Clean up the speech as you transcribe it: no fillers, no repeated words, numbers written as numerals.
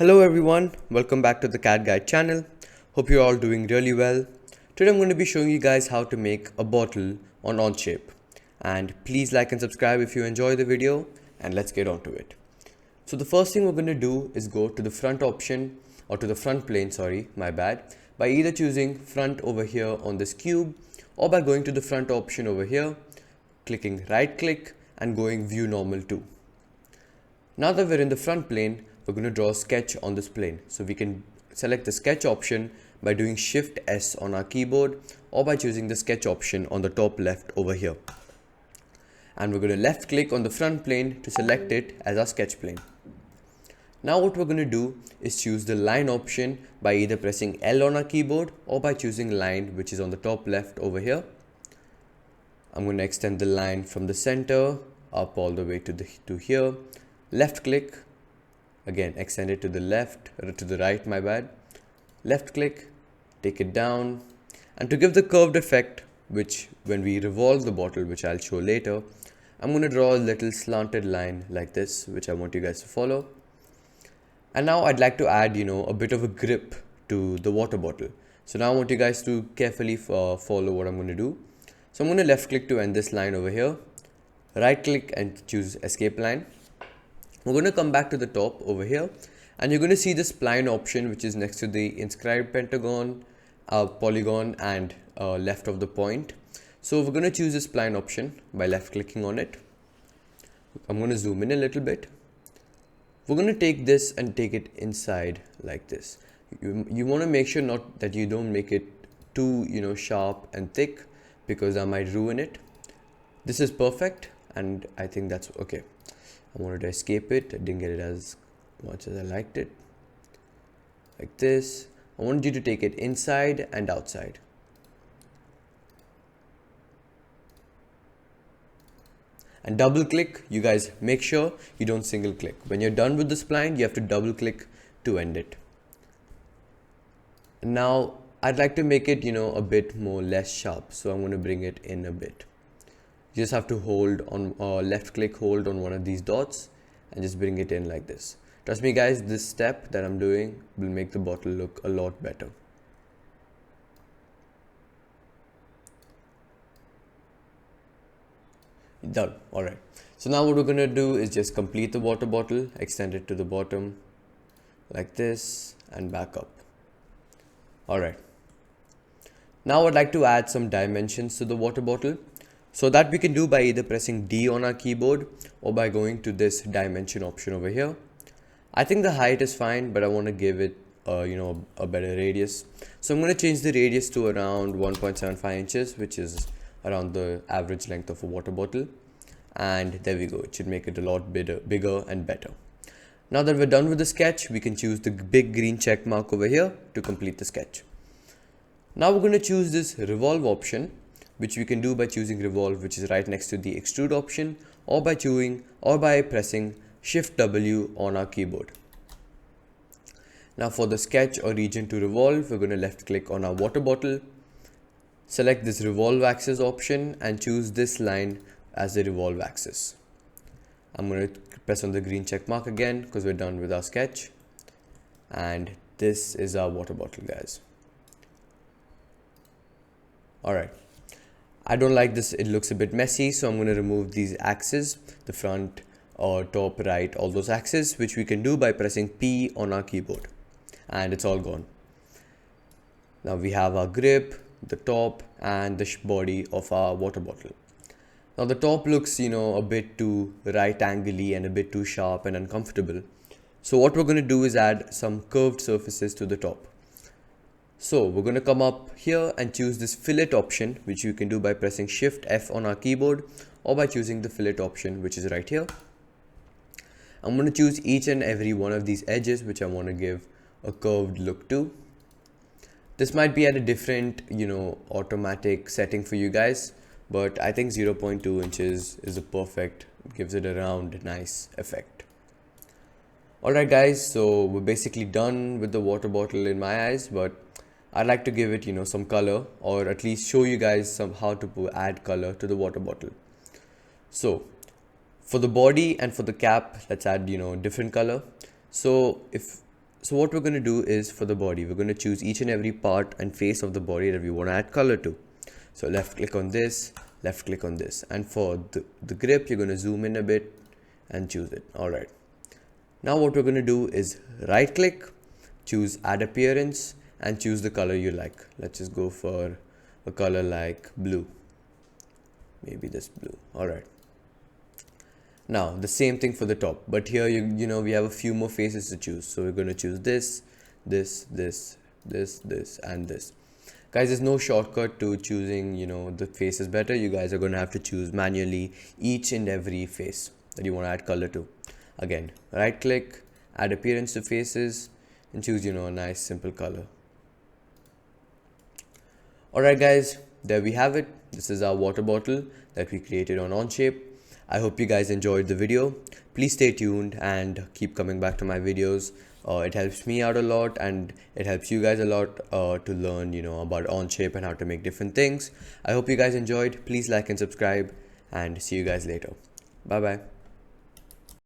Hello everyone, welcome back to the CAD Guide channel. Hope you're all doing really well. Today I'm going to be showing you guys how to make a bottle on Onshape. And please like and subscribe if you enjoy the video, and let's get on to it. So the first thing we're going to do is go to the front option, or to the front plane, sorry, my bad, by either choosing front over here on this cube, or by going to the front option over here, clicking right click and going view normal to. Now that we're in the front plane, we're going to draw a sketch on this plane. So we can select the sketch option by doing Shift S on our keyboard, or by choosing the sketch option on the top left over here. And we're going to left click on the front plane to select it as our sketch plane. Now what we're going to do is choose the line option by either pressing L on our keyboard or by choosing line, which is on the top left over here. I'm going to extend the line from the center up all the way to here. Left click, again extend it to the left, or to the right, my bad. Left click, take it down, and to give the curved effect, which when we revolve the bottle, which I'll show later, I'm going to draw a little slanted line like this, which I want you guys to follow. And now I'd like to add, a bit of a grip to the water bottle. So now I want you guys to carefully follow what I'm going to do. So I'm going to left click to end this line over here, right click and choose escape line. We're going to come back to the top over here, and you're going to see the spline option, which is next to the inscribed pentagon, polygon, and left of the point. So we're going to choose the spline option by left clicking on it. I'm going to zoom in a little bit. We're going to take this and take it inside like this. You want to make sure that you don't make it too sharp and thick, because that might ruin it. This is perfect, and I think that's okay. I wanted to escape it. I didn't get it as much as I liked it. Like this. I wanted you to take it inside and outside. And double click. You guys make sure you don't single click. When you're done with the spline, you have to double click to end it. Now I'd like to make it a bit more less sharp, so I'm going to bring it in a bit. You just have to hold on, left click, hold on one of these dots and just bring it in like this. Trust me guys, this step that I'm doing will make the bottle look a lot better. Done. Alright. So now what we're going to do is just complete the water bottle, extend it to the bottom like this and back up. Alright. Now I'd like to add some dimensions to the water bottle. So that we can do by either pressing D on our keyboard or by going to this dimension option over here. I think the height is fine, but I want to give it a better radius. So I'm going to change the radius to around 1.75 inches, which is around the average length of a water bottle. And there we go. It should make it a lot bigger and better. Now that we're done with the sketch, we can choose the big green check mark over here to complete the sketch. Now we're going to choose this revolve option, which we can do by choosing revolve, which is right next to the extrude option, or by pressing Shift W on our keyboard. Now for the sketch or region to revolve, we're going to left click on our water bottle, select this revolve axis option and choose this line as the revolve axis. I'm going to press on the green check mark again because we're done with our sketch, and this is our water bottle, guys. Alright. I don't like this, it looks a bit messy, so I'm going to remove these axes, the front or top, right, all those axes, which we can do by pressing P on our keyboard, and it's all gone. Now we have our grip, the top and the body of our water bottle. Now the top looks a bit too right angle-y and a bit too sharp and uncomfortable. So what we're going to do is add some curved surfaces to the top. So we're going to come up here and choose this fillet option, which you can do by pressing Shift F on our keyboard or by choosing the fillet option, which is right here. I'm going to choose each and every one of these edges, which I want to give a curved look to. This might be at a different, automatic setting for you guys, but I think 0.2 inches is a perfect, gives it a round, nice effect. Alright guys, so we're basically done with the water bottle in my eyes, but I'd like to give it, some color, or at least show you guys how to add color to the water bottle. So for the body and for the cap, let's add, different color. So if So what we're going to do is, for the body, we're going to choose each and every part and face of the body that we want to add color to. So left click on this, left click on this, and for the grip, you're going to zoom in a bit and choose it. All right. Now what we're going to do is right click, choose add appearance, and choose the color you like. Let's just go for a color like blue. Maybe this blue. All right. Now the same thing for the top, but here you know we have a few more faces to choose. So we're going to choose this, and this. Guys, there's no shortcut to choosing, you know, the faces better. You guys are going to have to choose manually each and every face that you want to add color to. Again, right click, add appearance to faces, and choose, you know, a nice simple color. Alright guys, there we have it. This is our water bottle that we created on Onshape. I hope you guys enjoyed the video. Please stay tuned and keep coming back to my videos. It helps me out a lot, and it helps you guys a lot to learn, you know, about Onshape and how to make different things. I hope you guys enjoyed. Please like and subscribe, and see you guys later. Bye bye.